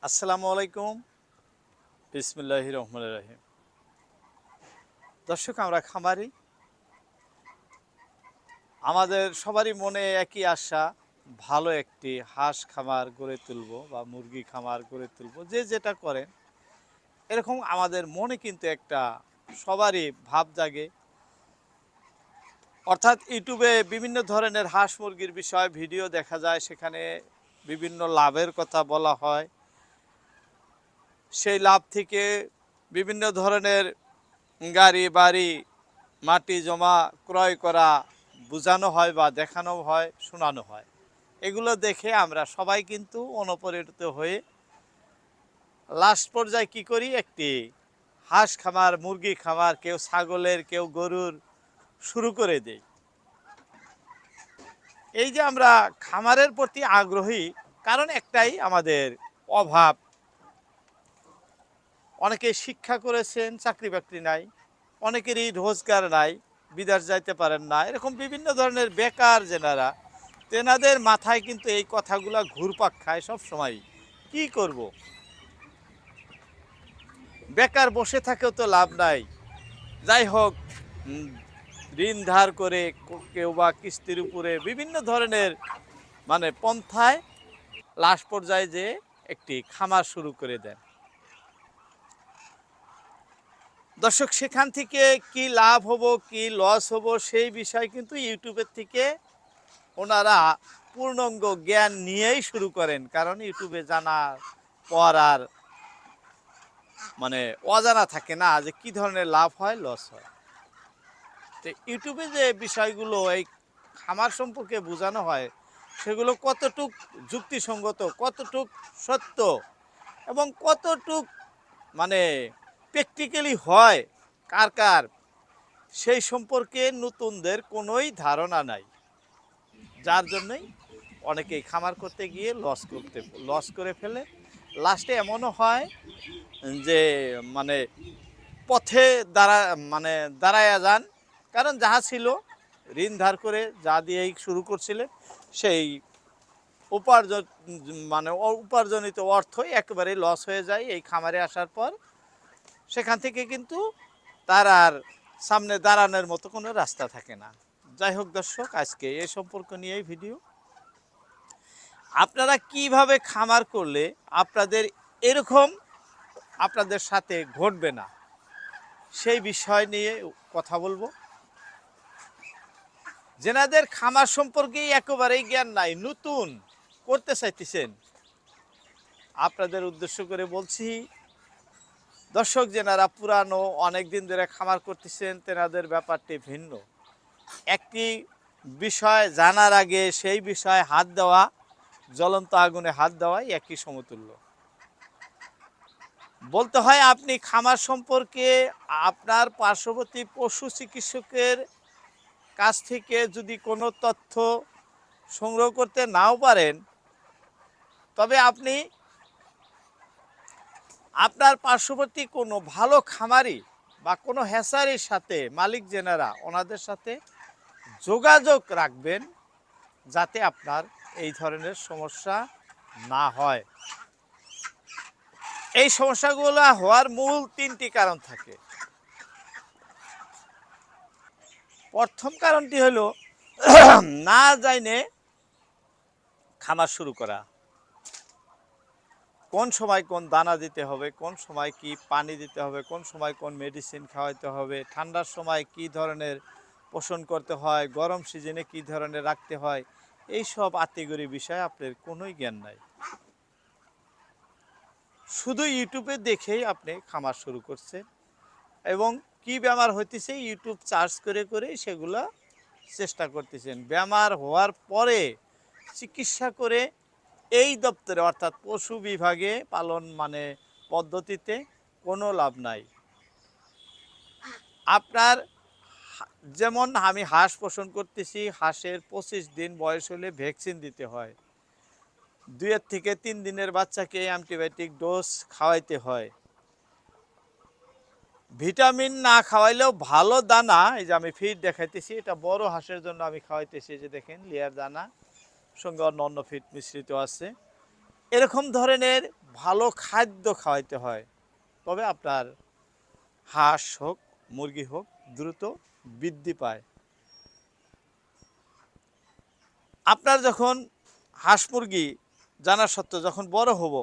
আসসালামু আলাইকুম। বিসমিল্লাহির রহমানির রহিম। দর্শক, আমরা খামারি, আমাদের সবারই মনে একই আশা, ভালো একটি হাঁস খামার গড়ে তুলব বা মুরগি খামার গড়ে তুলব। যে যেটা করেন এরকম আমাদের মনে কিন্তু একটা সবারই ভাব জাগে। অর্থাৎ ইউটিউবে বিভিন্ন ধরনের হাঁস মুরগির বিষয় ভিডিও দেখা যায়, সেখানে বিভিন্ন লাভের কথা বলা হয়। সেই লাভ থেকে বিভিন্ন ধরনের গাড়ি বাড়ি মাটি জমা ক্রয় করা বোঝানো হয় বা দেখানো হয়, শোনানো হয়। এগুলো দেখে আমরা সবাই কিন্তু অনুপ্রেরিত হয়ে লাস্ট পর্যায়ে কী করি, একটি হাঁস খামার, মুরগি খামার, কেউ ছাগলের, কেউ গরুর শুরু করে দেই। এই যে আমরা খামারের প্রতি আগ্রহী, কারণ একটাই, আমাদের অভাব। অনেকে শিক্ষা করেছেন, চাকরি বাকরি নাই, অনেকেরই রোজগার নাই, বিদেশ যাইতে পারেন না, এরকম বিভিন্ন ধরনের বেকার যেনারা, তেনাদের মাথায় কিন্তু এই কথাগুলো ঘুরপাক খায় সব সময়। কি করব, বেকার বসে থাকেও তো লাভ নাই। যাই হোক, ঋণ ধার করে কেউ বা কিস্তির উপরে বিভিন্ন ধরনের পন্থায় লাস্ট পর্যায়ে যে একটি খামার শুরু করে দেন। দর্শক, সেখান থেকে কি লাভ হবো কি লস হবো সেই বিষয় কিন্তু ইউটিউবের থেকে ওনারা পূর্ণাঙ্গ জ্ঞান নিয়েই শুরু করেন। কারণ ইউটিউবে জানার পর আর অজানা থাকে না যে কি ধরনের লাভ হয় লস হয়। তো ইউটিউবে যে বিষয়গুলো এই খামার সম্পর্কে বোঝানো হয়, সেগুলো কতটুক যুক্তিসঙ্গত, কতটুক সত্য এবং কতটুক মানে প্র্যাকটিক্যালি হয় কার কার, সেই সম্পর্কে নতুনদের কোনোই ধারণা নাই। যার জন্যই অনেকেই খামার করতে গিয়ে লস করে ফেলে। লাস্টে এমনও হয় যে মানে পথে দাঁড়ায়া যান। কারণ যাহা ছিল, ঋণ ধার করে যা দিয়েই শুরু করছিলেন, সেই উপার্জন উপার্জনিত অর্থই একেবারে লস হয়ে যায় এই খামারে আসার পর। সেখান থেকে কিন্তু তার আর সামনে দাঁড়ানোর মতো কোনো রাস্তা থাকে না। যাই হোক দর্শক, আজকে এই সম্পর্ক নিয়েই ভিডিও। আপনারা কিভাবে খামার করলে আপনাদের এরকম আপনাদের সাথে ঘটবে না, সেই বিষয় নিয়ে কথা বলবো। যেনাদের খামার সম্পর্কেই একেবারেই জ্ঞান নাই, নতুন করতে চাইতেছেন, আপনাদের উদ্দেশ্য করে বলছি। দর্শক, যেনারা পুরানো অনেক দিন ধরে খামার করতেছেন, তেনাদের ব্যাপারটি ভিন্ন। একটি বিষয় জানার আগে সেই বিষয়ে হাত দেওয়া, জ্বলন্ত আগুনে হাত দেওয়াই একই সমতুল্য। বলতে হয়, আপনি খামার সম্পর্কে আপনার পার্শ্ববর্তী পশু চিকিৎসকের কাছ থেকে যদি কোনো তথ্য সংগ্রহ করতে নাও পারেন, তবে আপনি আপনার পার্শ্ববর্তী কোনো ভালো খামারি বা কোনো হ্যাচারির সাথে, মালিক যেনারা, ওনাদের সাথে যোগাযোগ রাখবেন, যাতে আপনার এই ধরনের সমস্যা না হয়। এই সমস্যাগুলো হওয়ার মূল তিনটি কারণ থাকে। প্রথম কারণটি হলো না জানে খামার শুরু করা। কোন সময় কোন দানা দিতে হবে, কোন সময় কি পানি দিতে হবে, কোন সময় কোন মেডিসিন খাওয়াইতে হবে, ঠান্ডার সময় কি ধরনের পোষণ করতে হয়, গরম সিজনে কি ধরনের রাখতে হয়, এই সব আত্মীয়গরি বিষয়ে আপনার কোনোই জ্ঞান নাই। শুধু ইউটিউবে দেখেই আপনি খামার শুরু করছেন এবং কি বেমার হইতেছে ইউটিউব সার্চ করে করে সেগুলা চেষ্টা করতেছেন। বেমার হওয়ার পরে চিকিৎসা করে এই দপ্তরে, অর্থাৎ পশু বিভাগে পালন পদ্ধতিতে কোনো লাভ নাই। আপনার যেমন আমি হাঁস পোষণ করতেছি, হাঁসের 25 দিন বয়স হলে ভ্যাকসিন দিতে হয়, 2 থেকে 3 দিনের বাচ্চাকে অ্যান্টিবায়োটিক ডোজ খাওয়াইতে হয়। ভিটামিন না খাওয়াইলেও ভালো দানা, এই যে আমি ফিড দেখাইতেছি, এটা বড় হাঁসের জন্য আমি খাওয়াইতেছি, যে দেখেন লেয়ার দানা, সঙ্গে অন্য অন্য ফিড মিশ্রিত আছে। এরকম ধরনের ভালো খাদ্য খাওয়াইতে হয়, তবে আপনার হাঁস হোক মুরগি হোক দ্রুত বৃদ্ধি পায়। আপনার যখন হাঁস মুরগি জানা সত্ত্বেও যখন বড় হব,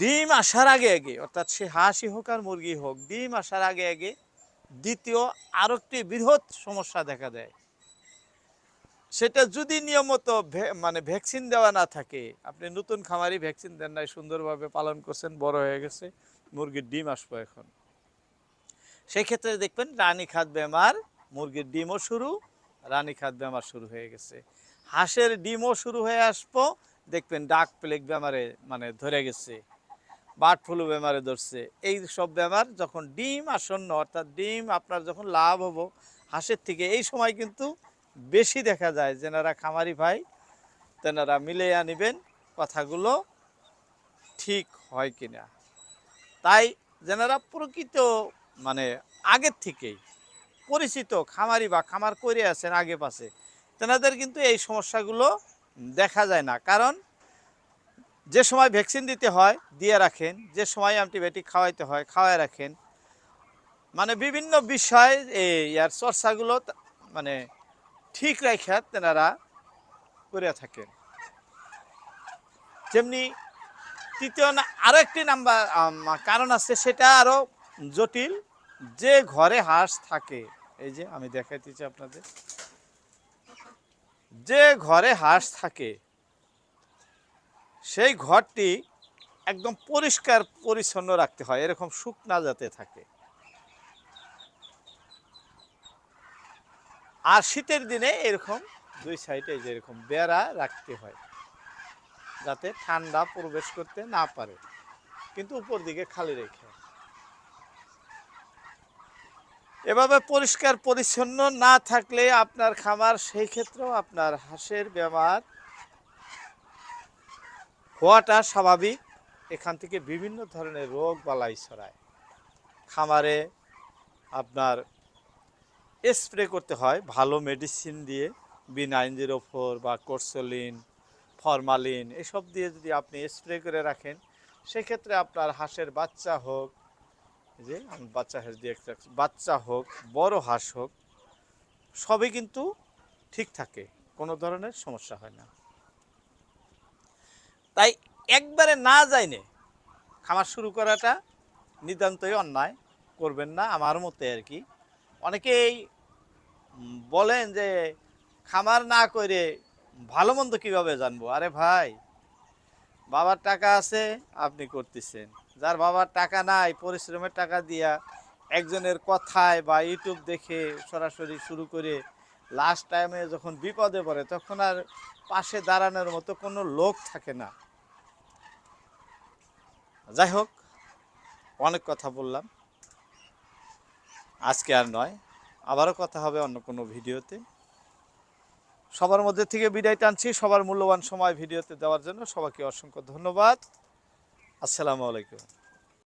ডিম আসার আগে আগে, অর্থাৎ সে হাঁসই হোক আর মুরগি হোক, ডিম আসার আগে আগে দ্বিতীয় আরো একটি বৃহৎ সমস্যা দেখা দেয়। সেটা যদি নিয়মিত মানে ভ্যাকসিন দেওয়া না থাকে, আপনি নতুন খামারি ভ্যাকসিন দেন নাই, সুন্দরভাবে পালন করছেন, বড় হয়ে গেছে, মুরগির ডিম আসবো এখন, সেই ক্ষেত্রে দেখবেন রানীক্ষেত বেমার, মুরগির ডিমও শুরু, রানীক্ষেত বেমার শুরু হয়ে গেছে। হাঁসের ডিমও শুরু হয়ে আসবো, দেখবেন ডাক প্লেগ বেমারে মানে ধরে গেছে, বার্ড ফ্লু বেমারে ধরছে। এই সব বেমার যখন ডিম আসন্ন, অর্থাৎ ডিম আপনার যখন লাভ হবো হাঁসের থেকে, এই সময় কিন্তু বেশি দেখা যায়। যেনারা খামারি ভাই তেনারা মিলিয়ে নেবেন কথাগুলো ঠিক হয় কিনা। তাই যেনারা প্রকৃত মানে আগের থেকেই পরিচিত খামারি বা খামার করে আছেন আগে পাশে, তেনাদের কিন্তু এই সমস্যাগুলো দেখা যায় না। কারণ যে সময় ভ্যাকসিন দিতে হয় দিয়ে রাখেন, যে সময় অ্যান্টিবায়োটিক খাওয়াইতে হয় খাওয়াই রাখেন, মানে বিভিন্ন বিষয় ইয়ার চর্চাগুলো মানে ঠিক রাখা তেনারা করে থাকেন। যেমনি তৃতীয় আরো একটি নাম্বার কারণ আছে, সেটা আরো জটিল। যে ঘরে হাঁস থাকে, এই যে আমি দেখাইতেছি আপনাদের, যে ঘরে হাঁস থাকে সেই ঘরটি একদম পরিষ্কার পরিচ্ছন্ন রাখতে হয়, এরকম শুকনা যাতে থাকে। আর শীতের দিনে এরকম দুই সাইডে যেরকম বেড়া রাখতে হয়, যাতে ঠান্ডা প্রবেশ করতে না পারে, কিন্তু উপর দিকে খালি রেখে। এভাবে পরিষ্কার পরিচ্ছন্ন না থাকলে আপনার খামার, সেই ক্ষেত্রেও আপনার হাঁসের বেমার হওয়াটা স্বাভাবিক। এখান থেকে বিভিন্ন ধরনের রোগ বালাই ছড়ায়। খামারে আপনার স্প্রে করতে হয় ভালো মেডিসিন দিয়ে, B904 বা কোর্সোলিন, ফরমালিন, এসব দিয়ে যদি আপনি স্প্রে করে রাখেন, সেক্ষেত্রে আপনার হাঁসের বাচ্চা হোক, যে আমি বাচ্চা হাঁস দিয়ে বাচ্চা হোক, বড় হাঁস হোক, সবই কিন্তু ঠিক থাকে, কোনো ধরনের সমস্যা হয় না। তাই একবারে না যায়নি খামার শুরু করাটা নিতান্তই অন্যায়, করবেন না আমার মতে আর কি। অনেকেই বলেন যে খামার না করে ভালো মন্দ কীভাবে জানবো। আরে ভাই, বাবার টাকা আছে আপনি করতেছেন, যার বাবার টাকা নাই, পরিশ্রমের টাকা দিয়া একজনের কথায় বা ইউটিউব দেখে সরাসরি শুরু করে লাস্ট টাইমে যখন বিপদে পড়ে তখন আর পাশে দাঁড়ানোর মতো কোনো লোক থাকে না। যাই হোক, অনেক কথা বললাম, আজকে আর নয়, আবারও কথা হবে অন্য কোনো ভিডিওতে। সবার মধ্যে থেকে বিদায় টানছি। সবার মূল্যবান সময় ভিডিওতে দেওয়ার জন্য সবাইকে অসংখ্য ধন্যবাদ। আসসালামু আলাইকুম।